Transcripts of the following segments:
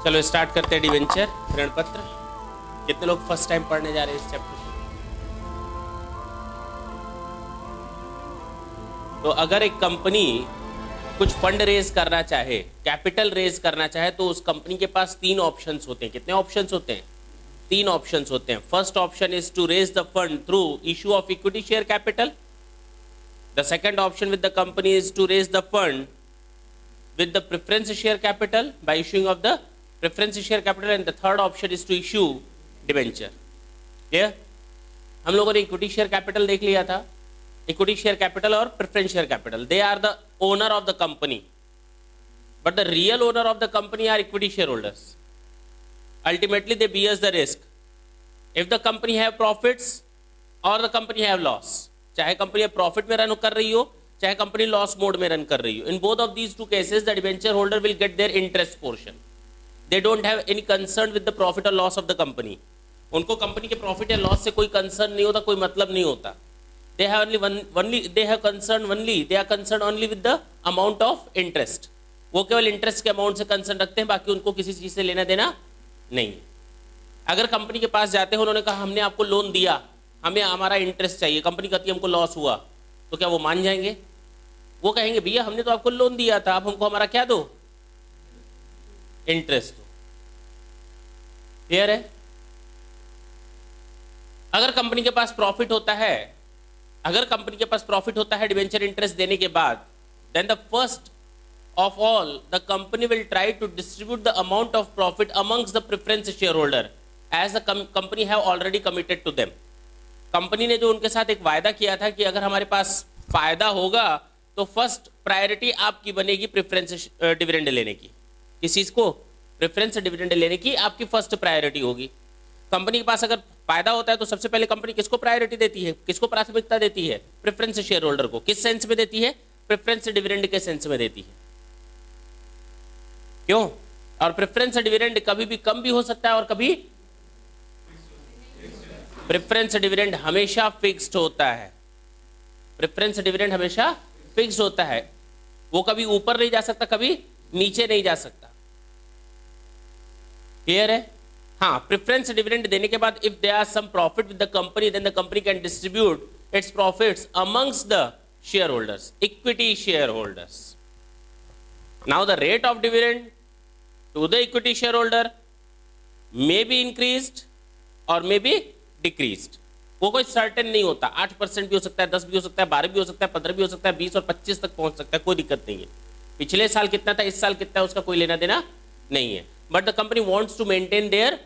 चलो स्टार्ट करते हैं डिवेंचर ऋण पत्र। कितने लोग फर्स्ट टाइम पढ़ने जा रहे हैं इस चैप्टर को? तो अगर एक कंपनी कुछ फंड रेज करना चाहे, कैपिटल रेज करना चाहे, तो उस कंपनी के पास तीन ऑप्शंस होते हैं। कितने ऑप्शंस होते हैं? तीन ऑप्शंस होते हैं। First option is to raise the fund through issue of equity share capital. The second option with the company is to raise the fund with the preference share capital by issuing of the preference share capital, and the third option is to issue debenture. Clear? हम लोगों ने equity share capital देख लिया था। Equity share capital और preference share capital, they are the owner of the company, but the real owner of the company are equity share holders. Ultimately they bears the risk. If the company have profits or the company have loss, चाहे company profit में run कर रही हो चाहे company loss mode में run कर रही हो, in both of these two cases the debenture holder will get their interest portion. They don't have any concern with the profit और लॉस ऑफ द कंपनी. उनको कंपनी के profit या loss से कोई कंसर्न नहीं होता, कोई मतलब नहीं होता. They have concern only with the amount of interest. वो केवल इंटरेस्ट के अमाउंट से कंसर्न रखते हैं, बाकी उनको किसी चीज से लेना देना नहीं है. अगर कंपनी के पास जाते हैं, उन्होंने कहा हमने आपको लोन दिया, हमें हमारा इंटरेस्ट चाहिए, कंपनी कहती है हमको लॉस हुआ, तो क्या वो मान जाएंगे? वो कहेंगे भैया हमने तो आपको लोन दिया था, आप हमको हमारा क्या दो? इंटरेस्ट दो. क्लियर है? अगर कंपनी के पास प्रॉफिट होता है, डिवेंचर इंटरेस्ट देने के बाद, then the first of all the company will try to distribute the amount of profit amongst the preference share holder as the company have already committed to them. Company ने जो उनके साथ एक वायदा किया था कि अगर हमारे पास फायदा होगा तो फर्स्ट प्रायोरिटी आपकी बनेगी प्रेफरेंस डिविडेंड लेने की. किस चीज को? प्रेफरेंस डिविडेंड लेने की आपकी फर्स्ट प्रायोरिटी होगी. कंपनी के पास अगर फायदा होता है तो सबसे पहले कंपनी किसको प्रायोरिटी देती है, किसको प्राथमिकता देती है? प्रेफरेंस शेयर होल्डर को. किस सेंस में देती है? प्रेफरेंस डिविडेंड के सेंस में देती है. क्यों? और प्रेफरेंस डिविडेंड कभी भी कम भी हो सकता है और कभी, प्रेफरेंस डिविडेंड हमेशा फिक्स्ड होता है. प्रेफरेंस डिविडेंड हमेशा फिक्स्ड होता है. वो कभी ऊपर नहीं जा सकता, कभी नीचे नहीं जा सकता. क्लियर है? हाँ, प्रेफरेंस डिविडेंड देने के बाद if there are some profit with the company, then the company can distribute its profits amongst the share holders, equity share holders. Now the rate of dividend to the equity share holder may be increased और may B decreased. वो कोई certain नहीं होता. 8% भी हो सकता है, 10 भी हो सकता है, 12 भी हो सकता है, 15 भी हो सकता है, 20 और 25 तक पहुंच सकता है. कोई दिक्कत नहीं है. पिछले साल कितना था, इस साल कितना है, उसका कोई लेना देना नहीं है. But the company wants to maintain their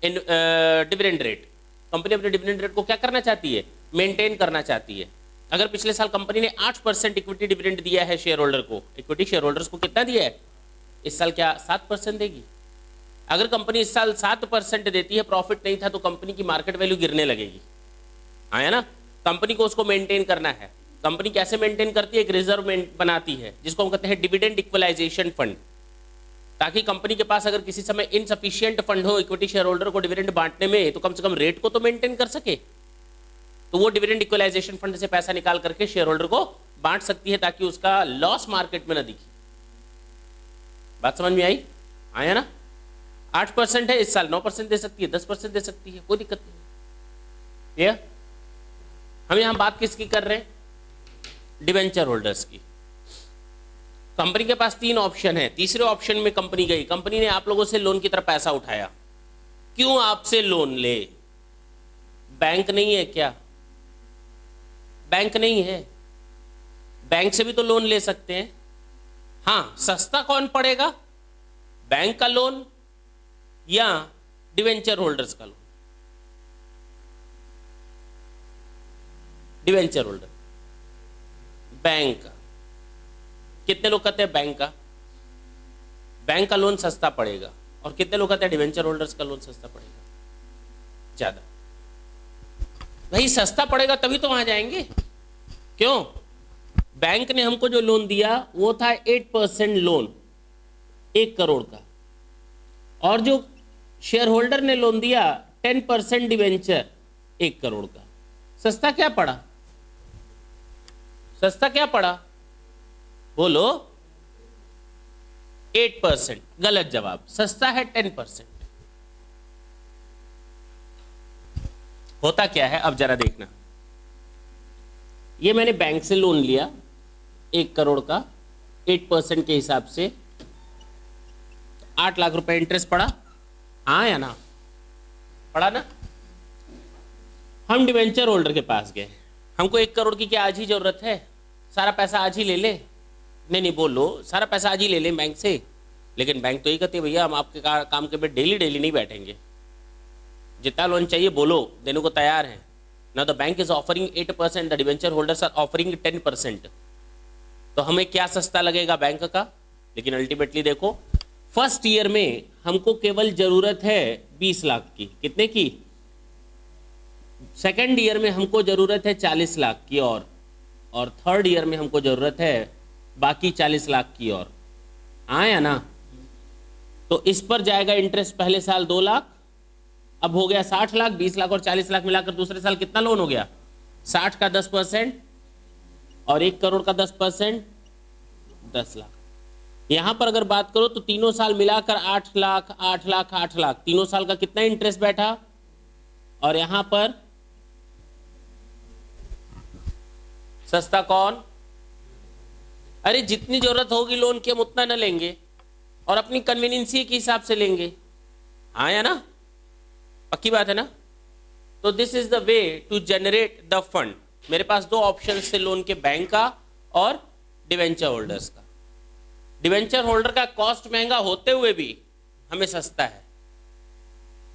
dividend rate. Company अपने डिविडेंड रेट को क्या करना चाहती है? मेंटेन करना चाहती है. अगर पिछले साल कंपनी ने 8% इक्विटी डिविडेंड दिया है शेयर होल्डर को, इक्विटी शेयर होल्डर्स को कितना दिया है? इस साल क्या 7% देगी? अगर कंपनी इस साल 7% देती है, प्रॉफिट नहीं था, तो कंपनी की मार्केट वैल्यू गिरने लगेगी. आया ना? कंपनी को उसको मेंटेन करना है. कंपनी कैसे मेंटेन करती है? एक रिजर्व बनाती है जिसको हम कहते हैं डिविडेंड इक्वलाइजेशन फंड, ताकि कंपनी के पास अगर किसी समय इनसफिशिएंट फंड हो इक्विटी शेयर होल्डर को डिविडेंड बांटने में, तो कम से कम रेट को तो मेंटेन कर सके. तो वो डिविडेंड इक्वलाइजेशन फंड से पैसा निकाल करके शेयर होल्डर को बांट सकती है, ताकि उसका लॉस मार्केट में न दिखे. बात समझ में आई? आया ना? 8% है इस साल, 9% दे सकती है, 10% दे सकती है, कोई दिक्कत नहीं है. हम यहां बात किसकी कर रहे हैं? डिवेंचर होल्डर्स की. कंपनी के पास तीन ऑप्शन है. तीसरे ऑप्शन में कंपनी गई, कंपनी ने आप लोगों से लोन की तरफ पैसा उठाया. क्यों आपसे लोन ले? बैंक नहीं है क्या? बैंक नहीं है. बैंक से भी तो लोन ले सकते हैं. हाँ, सस्ता कौन पड़ेगा, बैंक का लोन या डिवेंचर होल्डर्स का लोन? डिवेंचर होल्डर, बैंक का. कितने लोग कहते हैं बैंक का लोन सस्ता पड़ेगा, और कितने लोग कहते हैं डिवेंचर होल्डर्स का लोन सस्ता पड़ेगा? ज्यादा. भाई सस्ता पड़ेगा तभी तो वहां जाएंगे. क्यों? बैंक ने हमको जो लोन दिया वो था 8% लोन, 1 करोड़ का, और जो शेयर होल्डर ने लोन दिया 10% डिवेंचर, 1 करोड़ का. सस्ता क्या पड़ा? सस्ता क्या पड़ा? बोलो. 8%, गलत जवाब, सस्ता है 10%। होता क्या है अब जरा देखना, ये मैंने बैंक से लोन लिया 1 करोड़ का, 8% के हिसाब से 8 लाख रुपए इंटरेस्ट पड़ा, हाँ या ना, पड़ा ना। हम डिवेंचर होल्डर के पास गए, हमको 1 करोड़ की क्या आज ही जरूरत है, सारा पैसा आज ही ले ले, नहीं बोलो सारा पैसा आज ही ले लें बैंक से, लेकिन बैंक तो यही कहती है भैया हम आपके काम के पे डेली डेली नहीं बैठेंगे, जितना लोन चाहिए बोलो, देने को तैयार हैं। Now the bank is offering 8%, the debenture holders are offering 10%, तो हमें क्या सस्ता लगेगा बैंक का। लेकिन अल्टीमेटली देखो, फर्स्ट ईयर में हमको केवल जरूरत है 20 लाख की, कितने की, सेकेंड ईयर में हमको जरूरत है 40 लाख की और थर्ड ईयर में हमको जरूरत है बाकी 40 लाख की और, आया ना। तो इस पर जाएगा इंटरेस्ट पहले साल 2 लाख, अब हो गया 60 लाख, 20 लाख और 40 लाख मिलाकर दूसरे साल कितना लोन हो गया, 60 का 10% और 1 करोड़ का 10%, 10 लाख। यहां पर अगर बात करो तो तीनों साल मिलाकर 8 लाख 8 लाख 8 लाख, तीनों साल का कितना इंटरेस्ट बैठा, और यहां पर सस्ता कौन, अरे जितनी जरूरत होगी लोन की हम उतना न लेंगे और अपनी कन्वीनियंसी के हिसाब से लेंगे, हाँ या ना, पक्की बात है ना। तो this is the way to generate the fund. मेरे पास 2 ऑप्शन थे लोन के, बैंक का और डिवेंचर होल्डर्स का। डिवेंचर होल्डर का कॉस्ट महंगा होते हुए भी हमें सस्ता है,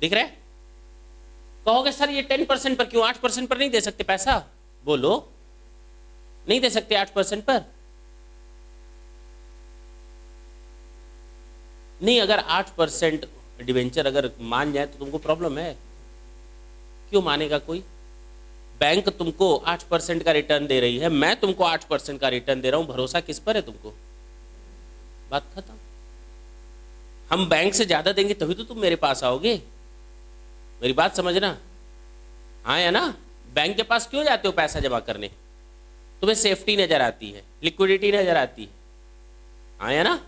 दिख रहा है। कहोगे सर ये 10% पर क्यों, 8% पर नहीं दे सकते पैसा, बोलो नहीं दे सकते 8% पर, नहीं, अगर 8% डिवेंचर अगर मान जाए तो तुमको प्रॉब्लम है, क्यों मानेगा कोई। बैंक तुमको 8% का रिटर्न दे रही है, मैं तुमको 8% का रिटर्न दे रहा हूं, भरोसा किस पर है तुमको, बात खत्म। हम बैंक से ज्यादा देंगे तभी तो तुम मेरे पास आओगे, मेरी बात समझना, हाँ या ना। बैंक के पास क्यों जाते हो पैसा जमा करने, तुम्हें सेफ्टी नजर आती है, लिक्विडिटी नजर आती है, हाँ या ना,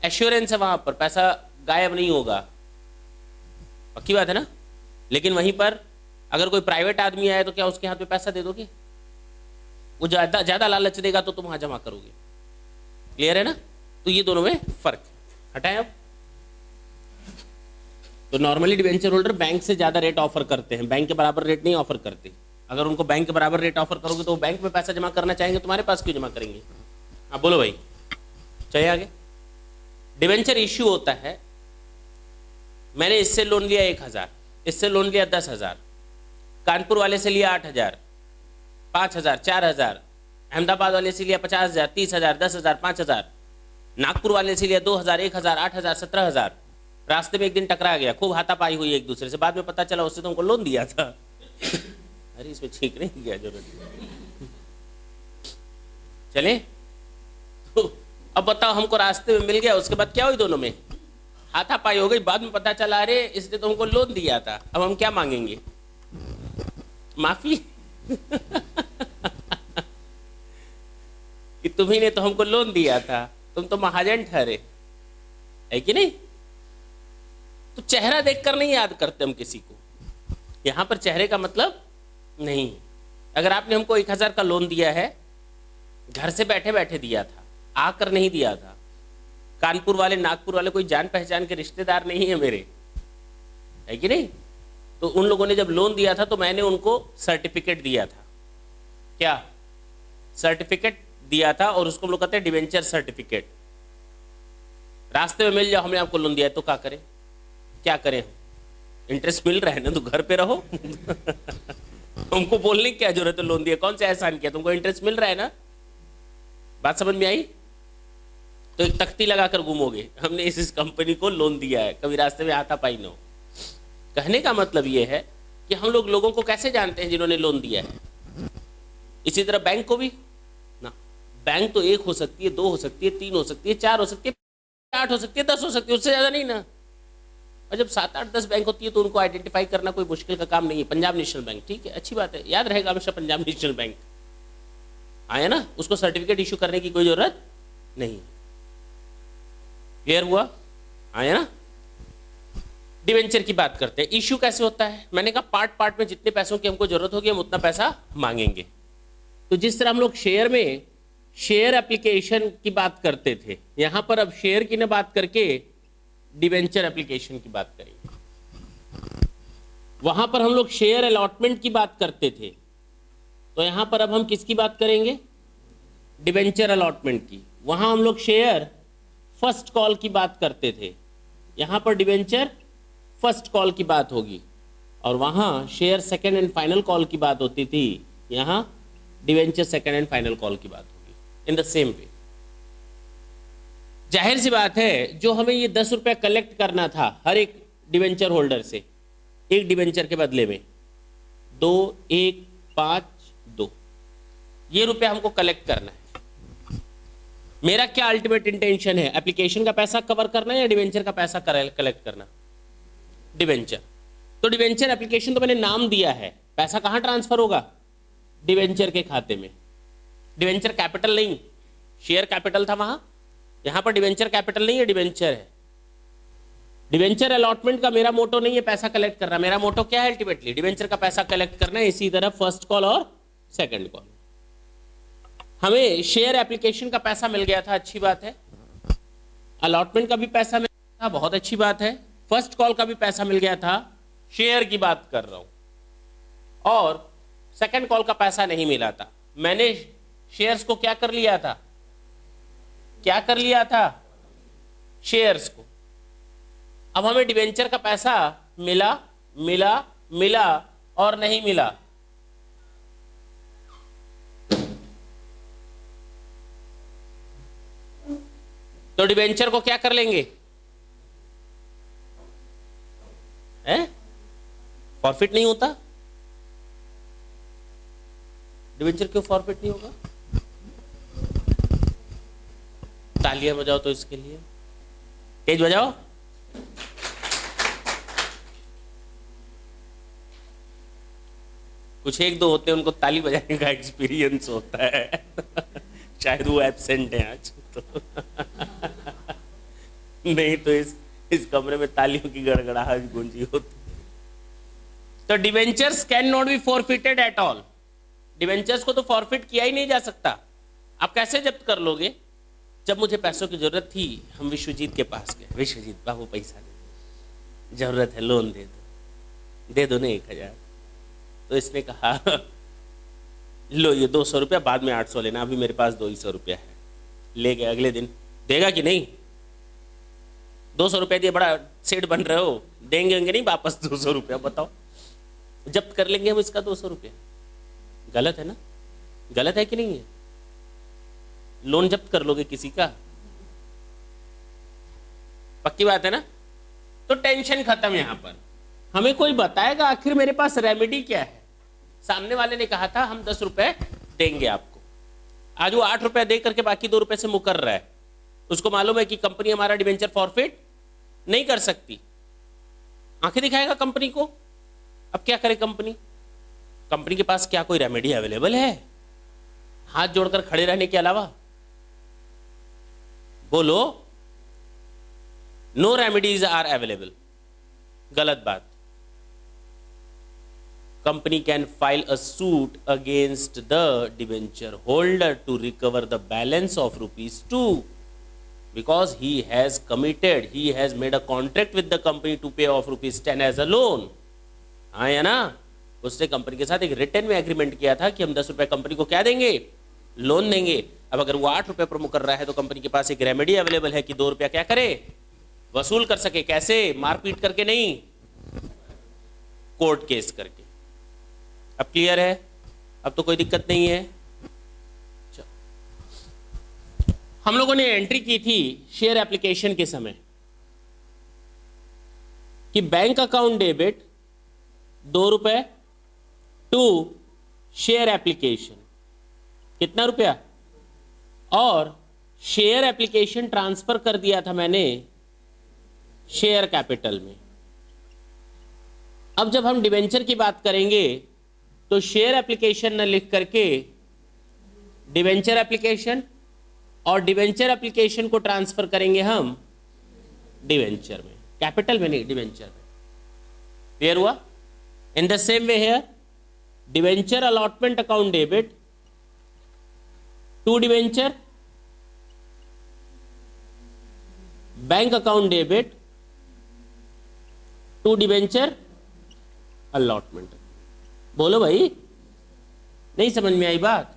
एश्योरेंस है, वहां पर पैसा गायब नहीं होगा, पक्की बात है ना। लेकिन वहीं पर अगर कोई प्राइवेट आदमी आए तो क्या उसके हाथ में पैसा दे दोगे, वो ज्यादा लालच देगा तो तुम वहां जमा करोगे, क्लियर है ना। तो ये दोनों में फर्क हटाए अब। तो नॉर्मली डिवेंचर होल्डर बैंक से ज्यादा रेट ऑफर करते हैं, बैंक के बराबर रेट नहीं ऑफर करते। अगर उनको बैंक के बराबर रेट ऑफर करोगे तो वो बैंक में पैसा जमा करना चाहेंगे, तुम्हारे पास क्यों जमा करेंगे। हाँ बोलो भाई, चलिए आगे। डिवेंचर इश्यू होता है, मैंने इससे लोन लिया 1000, इससे लोन लिया 10,000, कानपुर वाले से लिया 8,000, 5,000, 4,000, अहमदाबाद वाले से लिया 50,000, 30,000, 10,000, 5,000, नागपुर वाले से लिया 2,000, 1,000, 8,000, 17,000। रास्ते में एक दिन टकरा गया, खूब हाथापाई हुई एक दूसरे से, बाद में पता चला उससे तुमको लोन दिया था। अरे इसमें छींकने की क्या जरूरत, चले। तो अब बताओ, हमको रास्ते में मिल गया, उसके बाद क्या हुई, दोनों में हाथापाई हो गई, बाद में पता चला अरे इसने तो हमको लोन दिया था, अब हम क्या मांगेंगे, माफी। कि तुम्ही ने तो हमको लोन दिया था, तुम तो महाजन ठहरे, है कि नहीं। तो चेहरा देखकर नहीं याद करते हम किसी को, यहां पर चेहरे का मतलब नहीं। अगर आपने हमको 1,000 का लोन दिया है, घर से बैठे बैठे दिया था, आकर नहीं दिया था, कानपुर वाले नागपुर वाले कोई जान पहचान के रिश्तेदार नहीं है मेरे, है कि नहीं। तो उन लोगों ने जब लोन दिया था तो मैंने उनको सर्टिफिकेट दिया था, क्या सर्टिफिकेट दिया था, और उसको हम लोग कहते हैं डिवेंचर सर्टिफिकेट। रास्ते में मिल जाओ हमने आपको लोन दिया है तो क्या करें, क्या करें, इंटरेस्ट मिल रहा है ना तो घर पे रहो। हमको बोलने की क्या जरूरत है, लोन दिया कौन सा एहसान किया, तुमको इंटरेस्ट मिल रहा है ना, बात समझ में आई। तो एक तख्ती लगाकर घूमोगे, हमने इस कंपनी को लोन दिया है, कभी रास्ते में हाथापाई न हो। कहने का मतलब ये है कि हम लोग लोगों को कैसे जानते हैं जिन्होंने लोन दिया है। इसी तरह बैंक को भी ना, बैंक तो 1 हो सकती है, 2 हो सकती है, 3 हो सकती है, 4 हो सकती है, 8 हो सकती है, 10 हो सकती है, उससे ज्यादा नहीं ना। और जब 7, 8, 10 बैंक होती है तो उनको आइडेंटिफाई करना कोई मुश्किल का काम नहीं है। पंजाब नेशनल बैंक, ठीक है, अच्छी बात है, याद रहेगा हमेशा पंजाब नेशनल बैंक, आया ना, उसको सर्टिफिकेट इशू करने की कोई जरूरत नहीं। क्लियर हुआ? आया ना? डिवेंचर की बात करते हैं। इश्यू कैसे होता है? मैंने कहा पार्ट पार्ट में जितने पैसों की हमको जरूरत होगी हम उतना पैसा मांगेंगे। तो जिस तरह हम लोग शेयर में शेयर एप्लीकेशन की बात करते थे, यहां पर अब शेयर की न बात करके डिवेंचर एप्लीकेशन की बात करेंगे। वहां पर हम लोग शेयर अलॉटमेंट की बात करते थे, तो यहां पर अब हम किसकी बात करेंगे? डिवेंचर अलॉटमेंट की। वहां हम लोग शेयर फर्स्ट कॉल की बात करते थे, यहां पर डिवेंचर फर्स्ट कॉल की बात होगी। और वहां share second and final call की बात होती थी, यहां debenture second and final call की बात होगी, इन द सेम वे। जाहिर सी बात है, जो हमें ये 10 रुपया कलेक्ट करना था हर एक डिवेंचर होल्डर से, एक डिवेंचर के बदले में 2, 1, 5, 2, ये रुपया हमको कलेक्ट करना है। मेरा क्या अल्टीमेट इंटेंशन है? एप्लीकेशन का पैसा कवर करना है या डिवेंचर का पैसा कलेक्ट करना? डिवेंचर। तो डिवेंचर एप्लीकेशन तो मैंने नाम दिया है, पैसा कहां ट्रांसफर होगा? डिवेंचर के खाते में। डिवेंचर कैपिटल नहीं, शेयर कैपिटल था वहां, यहां पर डिवेंचर कैपिटल नहीं है, डिवेंचर है। डिवेंचर अलॉटमेंट का मेरा मोटो नहीं है पैसा कलेक्ट करना, मेरा मोटो क्या है? अल्टीमेटली डिवेंचर का पैसा कलेक्ट करना है। इसी तरह फर्स्ट कॉल और सेकंड कॉल। हमें शेयर एप्लीकेशन का पैसा मिल गया था, अच्छी बात है। अलॉटमेंट का भी पैसा मिल गया था, बहुत अच्छी बात है। फर्स्ट कॉल का भी पैसा मिल गया था, शेयर की बात कर रहा हूं। और सेकंड कॉल का पैसा नहीं मिला था। मैंने शेयर्स को क्या कर लिया था? क्या कर लिया था? शेयर्स को। अब हमें डिवेंचर का पैसा मिला, मिला, मिला और नहीं मिला। तो डिवेंचर को क्या कर लेंगे? फॉरफिट नहीं होता? डिवेंचर क्यों फॉरफिट नहीं होगा? तालियां बजाओ तो इसके लिए, तेज बजाओ। कुछ एक दो होते हैं उनको ताली बजाने का एक्सपीरियंस होता है शायद वो एब्सेंट है आज तो नहीं तो इस कमरे में तालियों की गड़गड़ाहट गूंजी होती। तो debentures can not be forfeited at all. Debentures को तो फॉरफिट किया ही नहीं जा सकता। आप कैसे जब्त कर लोगे? जब मुझे पैसों की जरूरत थी, हम विश्वजीत के पास गए। विश्वजीत बाबू पैसा दे, जरूरत है, लोन दे दो ना 1000। तो इसने कहा लो ये 200 रुपया, बाद में 800 लेना, अभी मेरे पास 200 रुपया है। ले गए। अगले दिन देगा कि नहीं? 200 रुपया दिए, बड़ा सेठ बन रहे हो, देंगे नहीं वापस 200 रुपया? बताओ, जब्त कर लेंगे हम इसका 200 रुपया। गलत है ना? गलत है कि नहीं है? लोन जब्त कर लोगे किसी का? पक्की बात है ना? तो टेंशन खत्म। यहां पर हमें कोई बताएगा आखिर मेरे पास रेमेडी क्या है? सामने वाले ने कहा था हम 10 रुपए देंगे आपको, आज वो 8 रुपए दे करके बाकी 2 रुपए से मुकर रहा है। उसको मालूम है कि कंपनी हमारा डिवेंचर फॉरफिट नहीं कर सकती, आंखें दिखाएगा कंपनी को। अब क्या करे कंपनी? कंपनी के पास क्या कोई रेमेडी अवेलेबल है हाथ जोड़कर खड़े रहने के अलावा? बोलो, नो रेमेडीज आर अवेलेबल। गलत बात। Company can file a suit against the debenture holder to recover the balance of ₹2 because he has committed, he has made a contract with the company to pay off ₹10 as a loan. हाँ या ना? उसने company के साथ एक return में agreement किया था कि हम 10 रुपए कंपनी को क्या देंगे? लोन देंगे। अब अगर वो 8 रुपए पर मुकर रहा है तो कंपनी के पास एक रेमेडी अवेलेबल है कि 2 रुपया क्या करे? वसूल कर सके। कैसे? मारपीट करके नहीं, कोर्ट केस करके। अब क्लियर है? अब तो कोई दिक्कत नहीं है। हम लोगों ने एंट्री की थी शेयर एप्लीकेशन के समय कि बैंक अकाउंट डेबिट 2 रुपए टू शेयर एप्लीकेशन, कितना रुपया? और शेयर एप्लीकेशन ट्रांसफर कर दिया था मैंने शेयर कैपिटल में। अब जब हम डिवेंचर की बात करेंगे तो शेयर एप्लीकेशन न लिख करके डिवेंचर एप्लीकेशन, और डिवेंचर एप्लीकेशन को ट्रांसफर करेंगे हम डिवेंचर में, कैपिटल में नहीं, डिवेंचर में। क्लियर हुआ? In the same way here, debenture allotment account debit to debenture, bank account debit to debenture allotment. बोलो भाई, नहीं समझ में आई बात?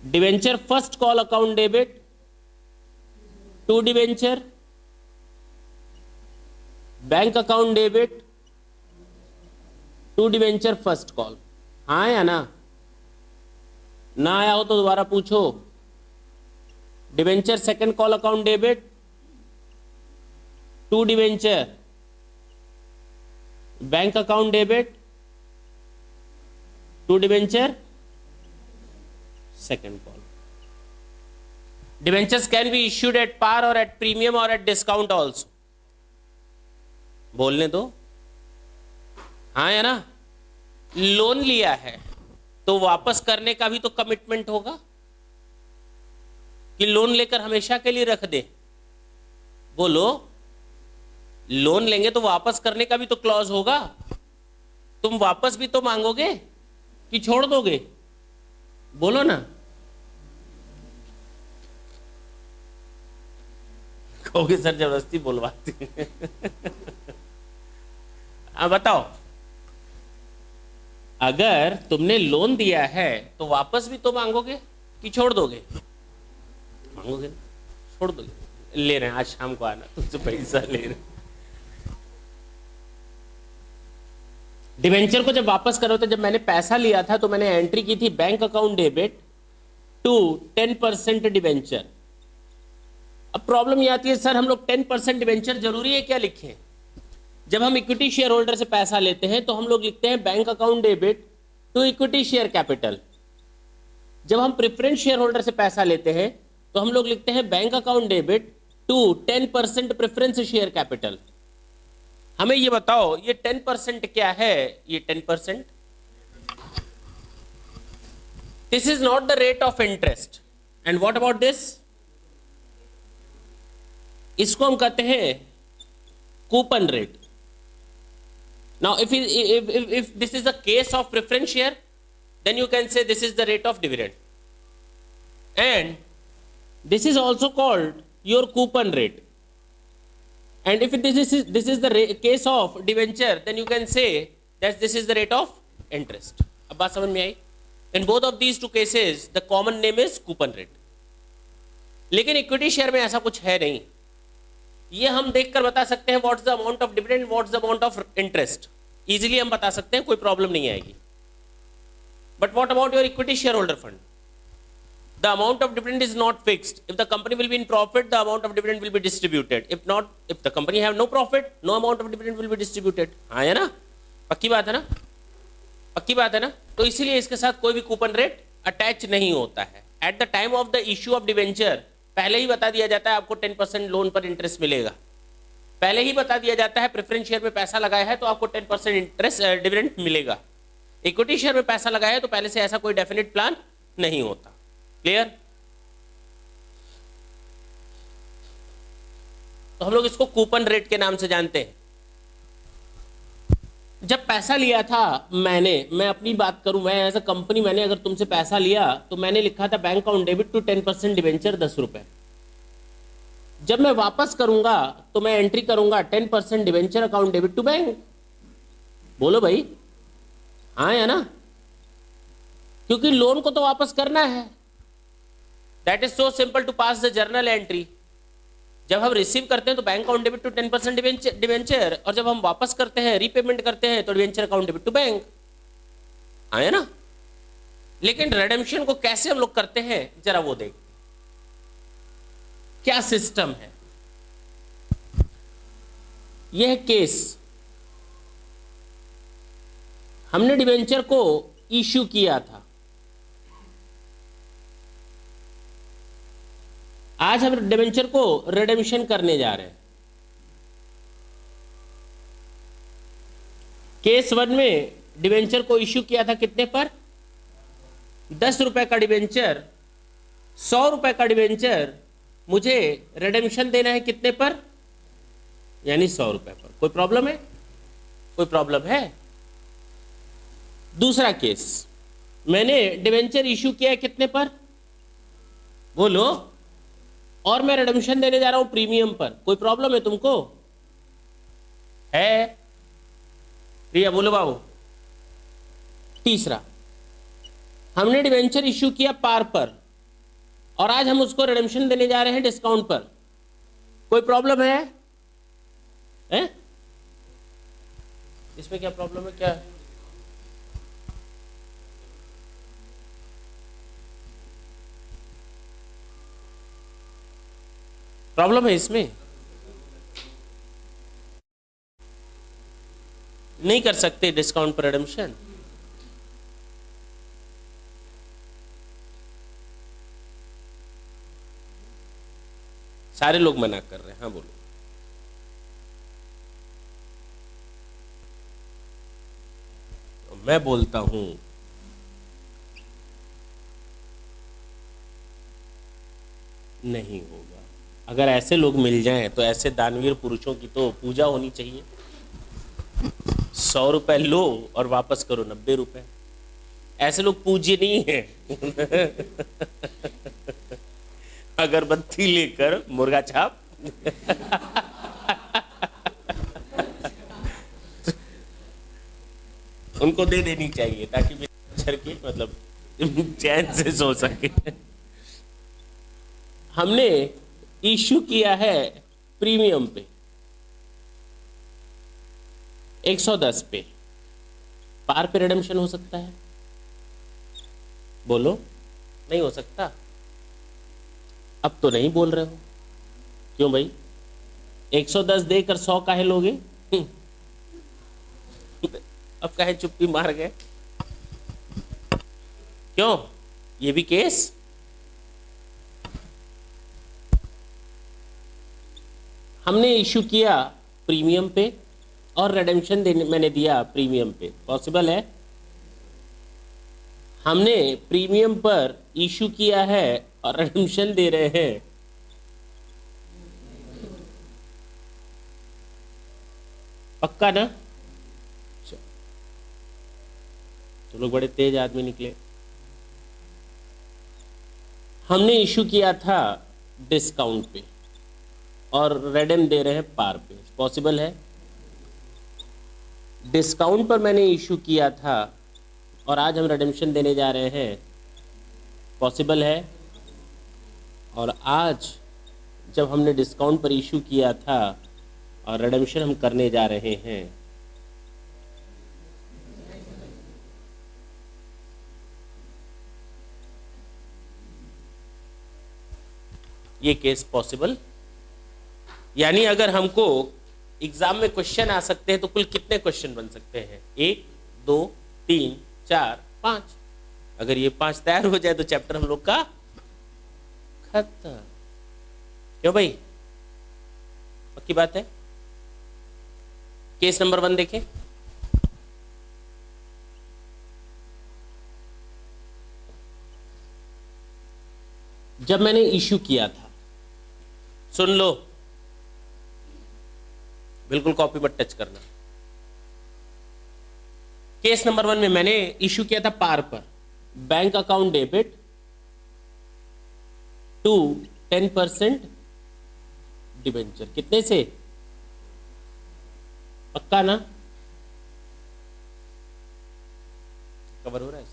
Debenture first call account debit to debenture, bank account debit to debenture first call. हाँ या ना? ना आया हो तो दोबारा पूछो। Debenture second call account debit to debenture, bank account debit to debenture second call. Debentures can be issued at par or at premium or at discount also. बोलने दो। हाँ या ना? लोन लिया है तो वापस करने का भी तो कमिटमेंट होगा कि लोन लेकर हमेशा के लिए रख दे। बोलो, लोन लेंगे तो वापस करने का भी तो क्लॉज होगा। तुम वापस भी तो मांगोगे कि छोड़ दोगे? बोलो ना। कहोगे सर जबरदस्ती बोलवाते हैं। अब बताओ, अगर तुमने लोन दिया है तो वापस भी तो मांगोगे कि छोड़ दोगे? मांगोगे, छोड़ दोगे। ले रहे हैं, आज शाम को आना, तुमसे पैसा ले रहे हैं। डिवेंचर को जब वापस करो तो जब मैंने पैसा लिया था तो मैंने एंट्री की थी bank account debit to 10% debenture. अब प्रॉब्लम ये आती है, सर हम लोग 10% डिवेंचर जरूरी है क्या लिखें? जब हम इक्विटी शेयर होल्डर से पैसा लेते हैं तो हम लोग लिखते हैं bank account debit to equity share capital. जब हम प्रेफरेंस शेयर होल्डर से पैसा लेते हैं तो हम लोग लिखते हैं bank account debit to 10% preference share capital. हमें ये बताओ, ये 10% क्या है? ये 10%, this is not the rate of interest. And what about this? इसको हम कहते हैं coupon rate. Now if this is the case of preference share, then you can say this is the rate of dividend, and this is also called your coupon rate. And if this is the case of debenture, then you can say that this is the rate of interest. अब बात समझ में आई? In both of these two cases, the common name is coupon rate. लेकिन equity share में ऐसा कुछ है नहीं। ये हम देखकर बता सकते हैं what's the amount of dividend, what's the amount of interest. Easily हम बता सकते हैं, कोई प्रॉब्लम नहीं आएगी। But what about your equity share holder fund? The amount of dividend is not fixed. If the company will be in profit, the amount of dividend will be distributed. If not, if the company have no profit, no amount of dividend will be distributed. हाँ है ना? पक्की बात है ना? पक्की बात है ना? तो इसीलिए इसके साथ कोई भी कूपन रेट अटैच नहीं होता है। At the time of the issue of debenture पहले ही बता दिया जाता है आपको 10% लोन पर इंटरेस्ट मिलेगा। पहले ही बता दिया जाता है प्रेफरेंस शेयर में पैसा लगाया है तो आपको 10% इंटरेस्ट डिविडेंड मिलेगा। इक्विटी शेयर में पैसा लगाया है तो पहले से ऐसा कोई डेफिनेट प्लान नहीं होता। क्लियर? तो हम लोग इसको कूपन रेट के नाम से जानते हैं। जब पैसा लिया था मैं अपनी बात करूं, मैं एज अ कंपनी, मैंने अगर तुमसे पैसा लिया तो मैंने लिखा था bank account debit to 10% debenture 10 रुपए। जब मैं वापस करूंगा तो मैं एंट्री करूंगा 10% debenture account debit to bank. बोलो भाई, हाँ या ना? क्योंकि लोन को तो वापस करना है। That is so simple to pass the journal entry. जब हम रिसीव करते हैं तो bank account debit to 10% debenture, और जब हम वापस करते हैं, रीपेमेंट करते हैं, तो debenture account debit to bank. आया ना? लेकिन रिडेम्पशन को कैसे हम लोग करते हैं जरा वो देख, क्या सिस्टम है। यह केस हमने डिवेंचर को इश्यू किया था। आज हम डिवेंचर को रिडेम्पशन करने जा रहे हैं। केस 1 में डिवेंचर को इश्यू किया था कितने पर? 10 रुपए का डिवेंचर, 100 रुपए का डिवेंचर मुझे रिडेम्पशन देना है कितने पर, यानी 100 रुपए पर। कोई प्रॉब्लम है? कोई प्रॉब्लम है? दूसरा केस, मैंने डिवेंचर इशू किया है कितने पर, बोलो, और मैं रिडेम्पशन देने जा रहा हूं प्रीमियम पर। कोई प्रॉब्लम है तुमको? है? प्रिया बोलो बाबू। तीसरा, हमने डिवेंचर इशू किया पार पर और आज हम उसको रिडेम्पशन देने जा रहे हैं डिस्काउंट पर। कोई प्रॉब्लम है? हैं? इसमें क्या प्रॉब्लम है? क्या है? प्रॉब्लम है इसमें? नहीं कर सकते डिस्काउंट पर रिडेम्पशन? सारे लोग मना कर रहे हैं। हाँ बोलो। मैं बोलता हूं नहीं होगा। अगर ऐसे लोग मिल जाएं तो ऐसे दानवीर पुरुषों की तो पूजा होनी चाहिए। 100 रुपए लो और वापस करो 90 रुपए। ऐसे लोग पूज्य नहीं है। अगरबत्ती लेकर मुर्गा छाप। उनको दे देनी चाहिए ताकि मच्छर के मतलब चैन से सो सके। हमने इशू किया है प्रीमियम पे 110 पे, पार पे रिडेम्पशन हो सकता है? बोलो, नहीं हो सकता? अब तो नहीं बोल रहे हो, क्यों भाई? 110 देकर 100 काहे लोगे? अब काहे चुप्पी मार गए? क्यों? ये भी केस? हमने इशू किया प्रीमियम पे और रिडेम्पशन मैंने दिया प्रीमियम पे। पॉसिबल है? हमने प्रीमियम पर इशू किया है और रिडेम्पशन दे रहे हैं। पक्का ना? तो लोग बड़े तेज आदमी निकले। हमने इशू किया था डिस्काउंट पे और रिडेम दे रहे हैं पार पे। पॉसिबल है? डिस्काउंट पर मैंने इशू किया था और आज हम रिडेम्पशन देने जा रहे हैं। पॉसिबल है? और आज जब हमने डिस्काउंट पर इशू किया था और रिडेम्पशन हम करने जा रहे हैं, ये केस पॉसिबल? यानी अगर हमको एग्जाम में क्वेश्चन आ सकते हैं तो कुल कितने क्वेश्चन बन सकते हैं? 1 2 3 4 5। अगर ये 5 तैयार हो जाए तो चैप्टर हम लोग का खत्म। क्यों भाई? पक्की बात है? केस नंबर 1 देखें। जब मैंने इश्यू किया था, सुन लो, बिल्कुल कॉपी मत टच करना। केस नंबर 1 में मैंने इश्यू किया था पार पर, bank account debit to 10% debenture. कितने से? पक्का ना? कवर हो रहा है?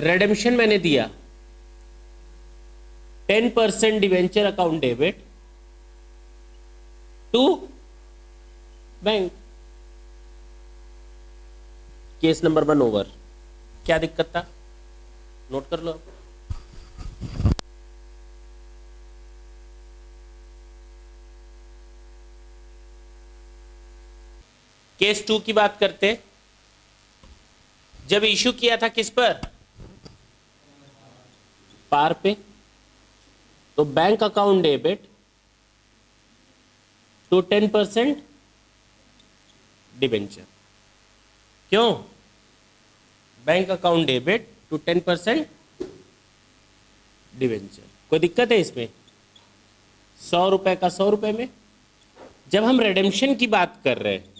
रेडेम्पशन मैंने दिया 10% debenture account debit to bank. Case number 1 over. क्या दिक्कत था? नोट कर लो। केस 2 की बात करते। जब इशू किया था किस पर? पार पे। तो bank account debit to 10% debenture. क्यों? Bank account debit to 10% debenture. कोई दिक्कत है इसमें? 100 रुपए का 100 रुपए में। जब हम रिडेम्पशन की बात कर रहे हैं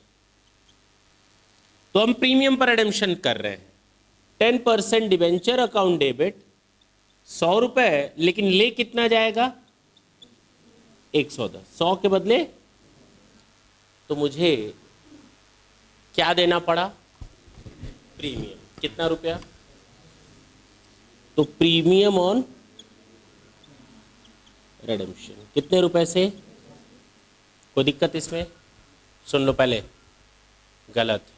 तो हम प्रीमियम पर रिडेम्पशन कर रहे हैं। 10% डिवेंचर अकाउंट डेबिट 100 रुपए, लेकिन ले कितना जाएगा? 110। 100 के बदले तो मुझे क्या देना पड़ा? प्रीमियम। कितना रुपया? तो प्रीमियम ऑन रिडेम्पशन कितने रुपए से? कोई दिक्कत इसमें? सुन लो पहले, गलत।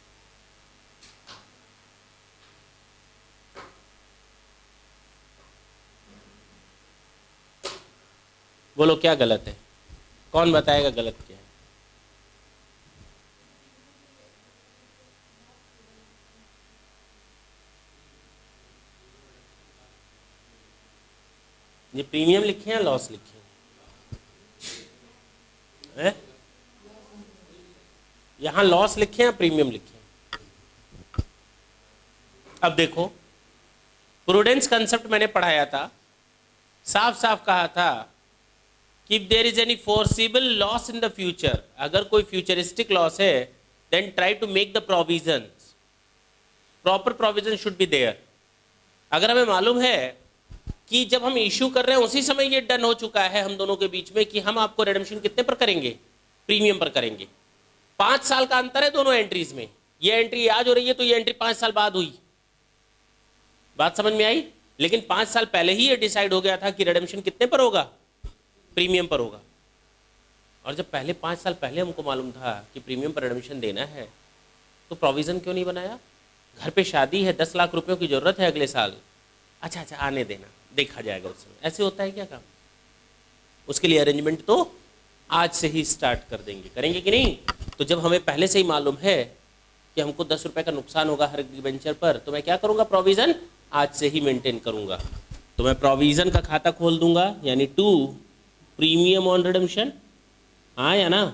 बोलो क्या गलत है? कौन बताएगा गलत क्या है? ये प्रीमियम लिखे हैं लॉस लिखे हैं? यहां लॉस लिखे हैं प्रीमियम लिखे हैं? अब देखो, प्रूडेंस कंसेप्ट मैंने पढ़ाया था, साफ साफ कहा था कि if there is any forcible loss in the future, अगर कोई फ्यूचरिस्टिक लॉस है, then try to make the provision, proper provision should be there. अगर हमें मालूम है कि जब हम इश्यू कर रहे हैं उसी समय ये डन हो चुका है हम दोनों के बीच में कि हम आपको रिडेम्पशन कितने पर करेंगे? प्रीमियम पर करेंगे। 5 साल का अंतर है दोनों एंट्रीज में। ये एंट्री आज हो रही है तो ये एंट्री 5 साल बाद हुई। बात समझ में आई? लेकिन 5 साल पहले ही ये डिसाइड हो गया था कि रिडेम्पशन कितने पर होगा? प्रीमियम पर होगा। और जब पहले 5 साल पहले हमको मालूम था कि प्रीमियम पर रिडेम्पशन देना है, तो प्रोविजन क्यों नहीं बनाया? घर पे शादी है, 10 लाख रुपयों की जरूरत है अगले साल। अच्छा आने देना, देखा जाएगा उस समय। ऐसे होता है क्या काम? उसके लिए अरेंजमेंट तो आज से ही स्टार्ट कर देंगे, करेंगे कि नहीं? तो जब हमें पहले से ही मालूम है कि हमको 10 रुपए का नुकसान होगा हर डिबेंचर पर, तो मैं क्या करूंगा? प्रोविजन आज से ही मेंटेन करूंगा। तो मैं प्रोविजन का खाता खोल दूंगा, यानी 2 प्रीमियम ऑन रिडेम्पशन। हाँ या ना?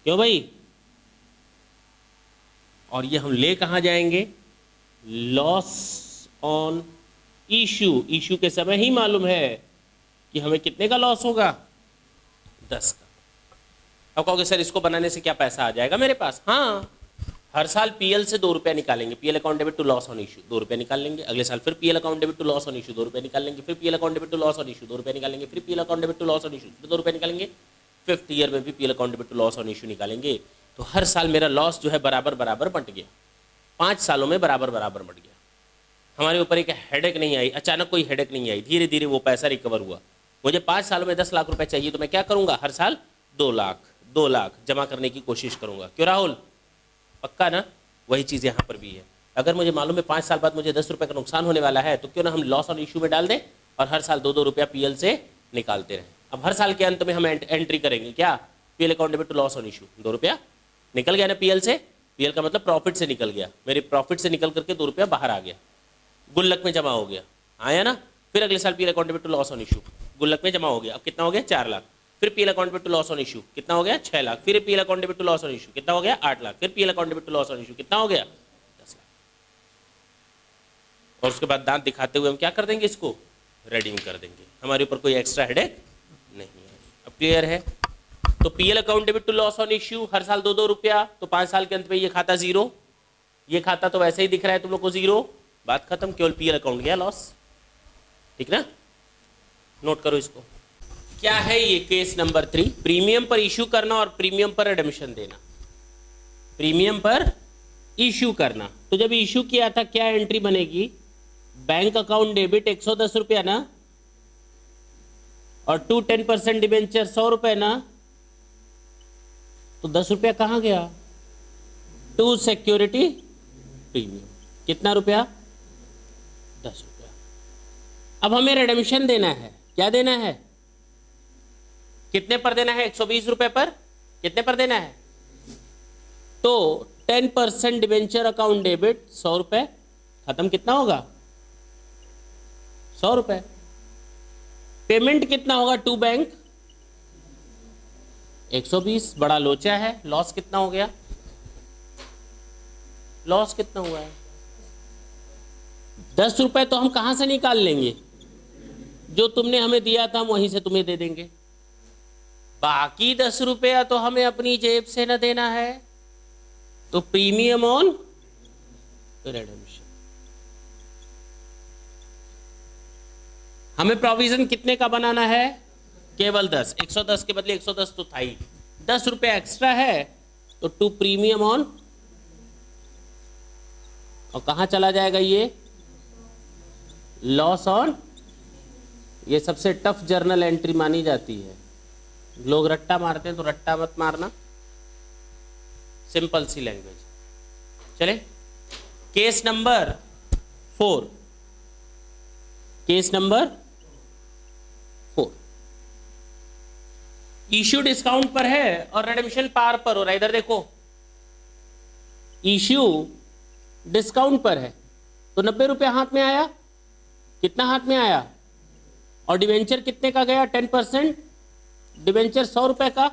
क्यों भाई? और ये हम ले कहाँ जाएंगे? लॉस ऑन इश्यू के समय ही मालूम है कि हमें कितने का लॉस होगा? 10 का। अब कहोगे सर इसको बनाने से क्या पैसा आ जाएगा मेरे पास? हाँ, हर साल पीएल से 2 रुपया निकालेंगे, PL account debit to loss on issue 2 रुपया निकाल लेंगे। अगले साल फिर PL account debit to loss on issue 2 रुपया निकाल लेंगे। फिर PL account debit to loss on issue 2 रुपया निकालेंगे। फिर PL account debit to loss on issue फिर 2 रुपया निकालेंगे। 5th ईयर में भी PL account debit to loss on issue निकालेंगे। तो हर साल मेरा लॉस जो है बराबर बराबर बंट गया। 5 सालों में बराबर बराबर बढ़ गया। हमारे ऊपर एक हेडेक नहीं आई, अचानक कोई हेडेक नहीं आई, धीरे धीरे वो पैसा रिकवर हुआ। मुझे 5 सालों में 10 लाख रुपए चाहिए, तो मैं क्या करूंगा? हर साल 2 लाख जमा करने की कोशिश करूंगा। क्यों राहुल? पक्का ना? वही चीज़ यहाँ पर भी है। अगर मुझे मालूम है 5 साल बाद मुझे 10 रुपये का नुकसान होने वाला है, तो क्यों ना हम लॉस ऑन इश्यू में डाल दें और हर साल 2-2 रुपया पीएल से निकालते रहें। अब हर साल के अंत में हम एंट्री करेंगे क्या? PL account debit to loss on issue 2 रुपया निकल गया ना पीएल से। पीएल का मतलब प्रॉफिट से निकल गया, मेरे प्रॉफिट से निकल करके 2 रुपया बाहर आ गया, गुल्लक में जमा हो गया। आया ना? फिर अगले साल PL account debit to loss on issue गुल्लक में जमा हो गया। अब कितना हो गया? 4 लाख। फिर PL account debit to loss on issue कितना हो गया? 6 लाख। फिर PL account debit to loss on issue कितना हो गया? 8 लाख। फिर PL account debit to loss on issue कितना हो गया? 10 लाख। और उसके बाद दांत दिखाते हुए हम क्या कर देंगे? इसको रिडीम कर देंगे। हमारे ऊपर कोई एक्स्ट्रा हेडेक नहीं है। अब क्लियर है? तो PL account debit to loss on issue हर साल 2-2 रुपया, तो 5 साल के अंत में ये खाता 0। ये खाता तो वैसे ही दिख रहा है तुम लोग को 0। बात खत्म, केवल पीएल अकाउंट गया लॉस। ठीक ना? नोट करो इसको। क्या है ये? केस नंबर 3, प्रीमियम पर इश्यू करना और प्रीमियम पर रिडेम्पशन देना। प्रीमियम पर इश्यू करना, तो जब इश्यू किया था क्या एंट्री बनेगी? बैंक अकाउंट डेबिट 110 रुपया ना, और 10% डिबेंचर 100 रुपए ना, तो 10 रुपया कहां गया? To security premium. कितना रुपया? 10 रुपया। अब हमें रिडेम्पशन देना है। क्या देना है? कितने पर देना है? 120 रुपए पर। कितने पर देना है? तो 10% डिबेंचर अकाउंट डेबिट 100 रुपए, खत्म। कितना होगा? 100 रुपए। पेमेंट कितना होगा टू बैंक? 120। बड़ा लोचा है। लॉस कितना हो गया? लॉस कितना हुआ है? 10 रुपए तो हम कहां से निकाल लेंगे? जो तुमने हमें दिया था हम वहीं से तुम्हें दे देंगे, बाकी 10 रुपया तो हमें अपनी जेब से न देना है, तो प्रीमियम ऑन रिडेम्पशन। हमें प्रोविजन कितने का बनाना है? केवल 10। 110 के बदले 110 तो था ही, 10 रुपया एक्स्ट्रा है तो टू प्रीमियम ऑन, और कहां चला जाएगा ये? Loss on. ये सबसे टफ जर्नल एंट्री मानी जाती है। लोग रट्टा मारते हैं तो रट्टा मत मारना, सिंपल सी लैंग्वेज। चले case number 4। Case number 4, issue discount पर है और रिडेम्पशन पार पर हो रहा है। इधर देखो, इश्यू डिस्काउंट पर है तो 90 रुपया हाथ में आया। कितना हाथ में आया? और डिवेंचर कितने का गया? 10%। डिवेंचर 100 रुपए का,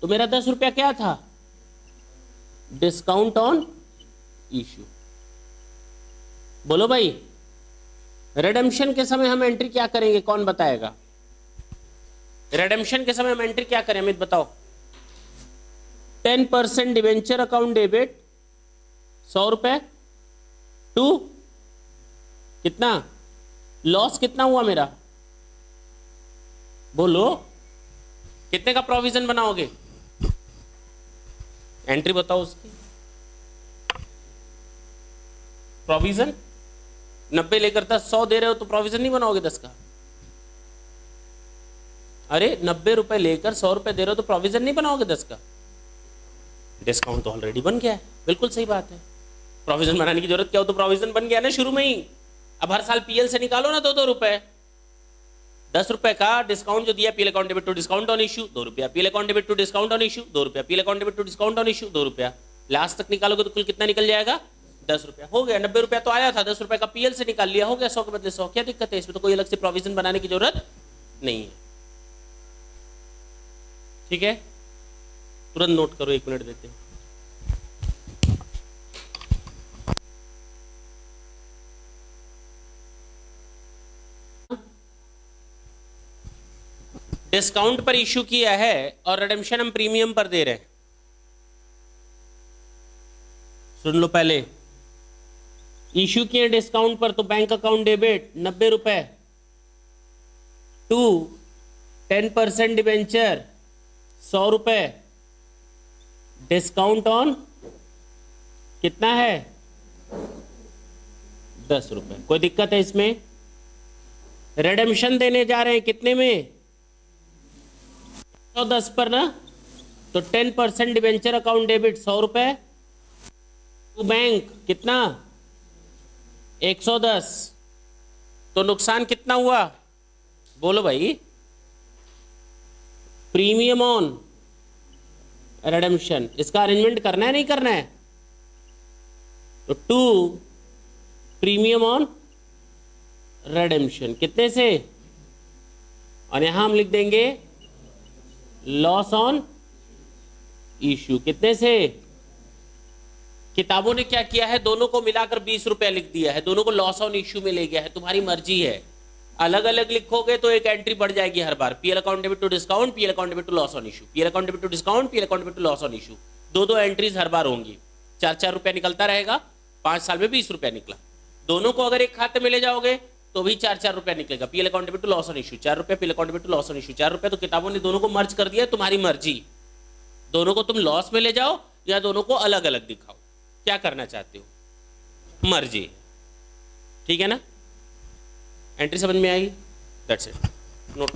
तो मेरा 10 रुपया क्या था? Discount on issue. बोलो भाई, रिडेम्पशन के समय हम एंट्री क्या करेंगे? कौन बताएगा? रिडेम्पशन के समय हम एंट्री क्या करें? अमित बताओ। 10% डिवेंचर अकाउंट डेबिट 100 रुपए टू कितना? लॉस कितना हुआ मेरा? बोलो, कितने का प्रोविजन बनाओगे? एंट्री बताओ उसकी। प्रोविजन 90 लेकर 10, 100 दे रहे हो तो प्रोविजन नहीं बनाओगे 10 का? अरे 90 रुपए लेकर 100 रुपए दे रहे हो तो प्रोविजन नहीं बनाओगे 10 का? डिस्काउंट तो ऑलरेडी बन गया है। बिल्कुल सही बात है, प्रोविजन बनाने की जरूरत क्या हो? तो प्रोविजन बन गया ना शुरू में ही। अब हर साल पीएल से निकालो ना 2-2 रुपए। 10 रुपए का डिस्काउंट जो दिया, PL account debit to discount on issue 2 रुपया, PL account debit to discount on issue 2 रुपया, PL account debit to discount on issue 2 रुपया। लास्ट तक निकालोगे तो कुल कितना निकल जाएगा? 10 रुपया। हो गया, 90 रुपया तो आया था, 10 रुपए का पीएल से निकाल लिया, हो गया 100 के बदले 100। क्या दिक्कत है इसमें? तो कोई अलग से प्रोविजन बनाने की जरूरत नहीं है। ठीक है, तुरंत नोट करो, 1 मिनट देते हैं। डिस्काउंट पर इश्यू किया है और रिडेम्पशन हम प्रीमियम पर दे रहे हैं। सुन लो, पहले इश्यू किए डिस्काउंट पर तो बैंक अकाउंट डेबिट 90 रुपए टू 10% डिवेंचर 100 रुपए, डिस्काउंट ऑन कितना है? 10 रुपए। कोई दिक्कत है इसमें? रिडेम्पशन देने जा रहे हैं कितने में? 110 पर ना, तो 10% डिवेंचर अकाउंट डेबिट 100 रुपए टू बैंक कितना? 110। तो नुकसान कितना हुआ? बोलो भाई। प्रीमियम ऑन रिडेम्पशन, इसका अरेंजमेंट करना है नहीं करना है? तो टू प्रीमियम ऑन रिडेम्पशन कितने से? और यहां हम लिख देंगे लॉस ऑन इश्यू कितने से? किताबों ने क्या किया है, दोनों को मिलाकर 20 रुपया लिख दिया है, दोनों को लॉस ऑन इश्यू में ले गया है। तुम्हारी मर्जी है, अलग अलग लिखोगे तो एक एंट्री बढ़ जाएगी हर बार। PL account debit to discount, PL account debit to loss on issue, PL account debit to discount, PL account debit to loss on issue. 2-2 entries हर बार होंगी, 4-4 रुपया निकलता रहेगा। 5 साल में 20 रुपया निकला। दोनों को अगर एक खाते में ले जाओगे तो भी 4-4 रुपया निकलेगा। PL account debit to loss on issue 4 रुपया, PL account debit to loss on issue 4 रुपया। तो किताबों ने दोनों को मर्ज कर दिया, तुम्हारी मर्जी। दोनों को तुम लॉस में ले जाओ या दोनों को अलग अलग दिखाओ, क्या करना चाहते हो, मर्जी। ठीक है ना? एंट्री समझ में आई? That's it. नोट